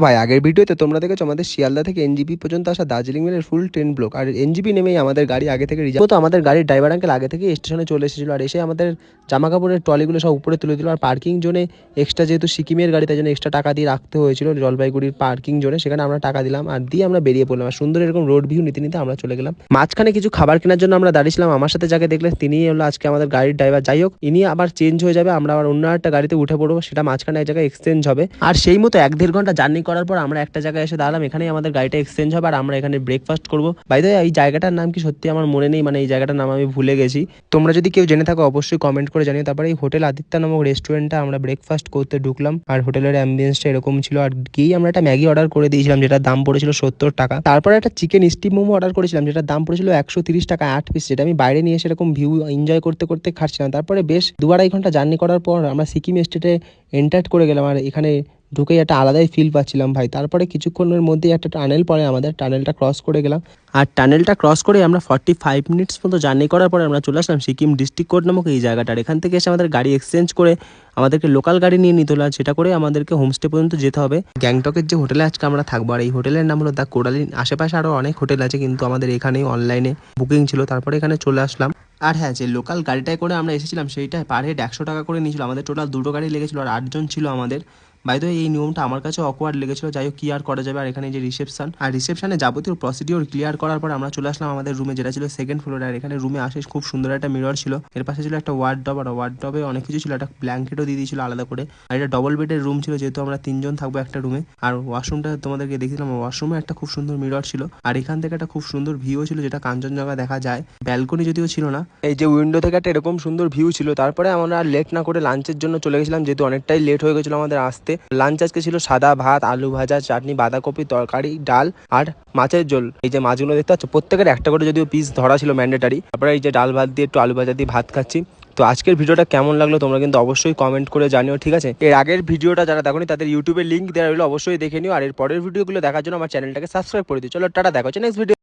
ভাই আগের ভিডিওতে তোমরা দেখেছো আমাদের শিয়ালদা থেকে এনজিপি পর্যন্ত আসা দার্জিলিং মেলের ফুল ট্রেন ব্লক, আর এনজিপি নেমেই আমাদের গাড়ি আগে থেকে রিজার্ভ। তো আমাদের গাড়ির ড্রাইভার আঙ্কেল আগে থেকে স্টেশনে চলে এসেছিল, আর এসে আমাদের জামা কাপড়ের ট্রলিগুলো সব উপরে তুলে দিল। আর পার্কিং জোনে এক্সট্রা, যেহেতু সিকিমের গাড়ি তাই জন্য এক্সট্রা টাকা দিয়ে রাখতে হয়েছিল জলপাইগুড়ির পার্কিং জোনে, সেখানে আমরা টাকা দিলাম আর দিয়ে আমরা বেরিয়ে পড়লাম। আর সুন্দর এরকম রোড ভিউ নিতে নিতে আমরা চলে গেলাম। মাঝখানে কিছু খাবার কেনার জন্য আমরা দাঁড়িয়েছিলাম। আমার সাথে যাকে দেখলে তিনিই হলো আজকে আমাদের গাড়ির ড্রাইভার। যাই হোক, ইনি আবার চেঞ্জ হয়ে যাবে, আমরা আবার অন্য একটা গাড়িতে উঠে পড়বো, সেটা মাঝখানে এক জায়গায় এক্সচেঞ্জ হবে। আর সেই মতো 1-1.5 ঘন্টা জার্নি করার পর আমরা একটা জায়গায় এসে দাঁড়ালাম। এখানেই আমাদের গাড়িটা এক্সচেঞ্জ হবে আর আমরা এখানে ব্রেকফাস্ট করবো। বাই দ্য ওয়ে, এই জায়গাটার নাম কি সত্যি আমার মনে নেই, মানে এই জায়গাটার নাম আমি ভুলে গেছি। তোমরা যদি কেউ জেনে থাকো অবশ্যই কমেন্ট করে জানিও। তারপরে এই হোটেল আদিত্য নামক রেস্টুরেন্টটা আমরা ব্রেকফাস্ট করতে ঢুকলাম, আর হোটেলের অ্যাম্বিয়েন্সটা এরকম ছিল। আর গিয়ে আমরা একটা ম্যাগি অর্ডার করে দিয়েছিলাম, যেটার দাম পড়েছিল 70 টাকা। তারপরে একটা চিকেন স্টিম মোমো অর্ডার করেছিলাম, যেটার দাম পড়েছিল 130 টাকা 8 পিস, যেটা আমি বাইরে নিয়ে এসে এরকম ভিউ এনজয় করতে করতে খাচ্ছিলাম। তারপরে বেশ 2-2.5 ঘন্টা জার্নি করার পর আমরা সিকিম স্টেটে এন্টার করে গেলাম, আর এখানে ঢুকেই একটা আলাদাই ফিল পাচ্ছিলাম ভাই। তারপরে কিছুক্ষণের মধ্যেই একটা টানেল পড়ে, আমাদের টানেলটা ক্রস করে গেলাম। আর টানেলটা ক্রস করে আমরা 45 মিনিটস মতো জার্নি করার পরে আমরা চলে আসলাম সিকিম ডিস্ট্রিক্ট কোর্ট নামক এই জায়গাটার। এখান থেকে এসে আমাদের গাড়ি এক্সচেঞ্জ করে আমাদেরকে লোকাল গাড়ি নিয়ে নিতে হলো, আর সেটা করে আমাদেরকে হোমস্টে পর্যন্ত যেতে হবে। গ্যাংটকের যে হোটেলে আজকে আমরা থাকবো, আর এই হোটেলের নাম হলো দ্য কোরালিন। আশেপাশে আরও অনেক হোটেল আছে, কিন্তু আমাদের এখানেই অনলাইনে বুকিং ছিল, তারপরে এখানে চলে আসলাম। আর হ্যাঁ, যে লোকাল গাড়িটায় করে আমরা এসেছিলাম সেইটায় পার হেড 100 টাকা করে নিয়েছিল। আমাদের টোটাল 2টো গাড়ি লেগেছিল আর 8 জন ছিল আমাদের। বাই দ্য ওয়ে, এই নিয়মটা আমার কাছে অকওয়ার্ড লেগেছিল। যাই হোক, কি আর করা যাবে। আর এখানে যে রিসেপশনে যাবতীয় প্রসিডিওর ক্লিয়ার করার পর আমরা চলে আসলাম আমাদের রুমে, যেটা ছিল সেকেন্ড ফ্লোরে। আর এখানে রুমে আসে খুব সুন্দর একটা মিরর ছিল, এর পাশে ছিল একটা ওয়ার্ডরোব, আর ওয়ার্ডরোবে অনেক কিছু ছিল, একটা ব্ল্যাঙ্কেটও দিয়ে দিয়েছিল আলাদা করে। আর এটা ডবল বেডের রুম ছিল, যেহেতু আমরা 3 জন থাকবো একটা রুমে। আর ওয়াশরুমটা তোমাদেরকে দেখছিলাম, ওয়াশরুমে একটা খুব সুন্দর মিরর ছিল, আর এখান থেকে একটা খুব সুন্দর ভিউ ছিল, যেটা কাঞ্চনজঙ্ঘা দেখা যায়। ব্যালকনি যদিও ছিল না, এই যে উইন্ডো থেকে একটা এরকম সুন্দর ভিউ ছিল। তারপরে আমরা আর লেট না করে লাঞ্চের জন্য চলে গেছিলাম, যেহেতু অনেকটাই লেট হয়ে গেছিলো আমাদের আসতে। লাঞ্চ আজকে ছিল সাদা ভাত, আলু ভাজা, চাটনি, বাঁধাকপি তরকারি, ডাল আর মাছের ঝোল। এই যে মাছগুলো দেখতে পাচ্ছ, প্রত্যেকের একটা করে যদিও পিস ধরা ছিল ম্যান্ডেটারি। তারপরে এই যে ডাল ভাত দিয়ে একটু আলু ভাজা দিয়ে ভাত খাচ্ছি। তো আজকের ভিডিওটা কেমন লাগলো তোমরা কিন্তু অবশ্যই কমেন্ট করে জানিও, ঠিক আছে? এর আগের ভিডিওটা যারা দেখোনি তাদের ইউটিউবের লিঙ্ক দেওয়া হলো, অবশ্যই দেখে নিও। আর এর পরের ভিডিওগুলো দেখার জন্য আমার চ্যানেলটাকে সাবস্ক্রাইব করে দিও। চলো টাটা, দেখা হচ্ছে নেক্সট ভিডিও।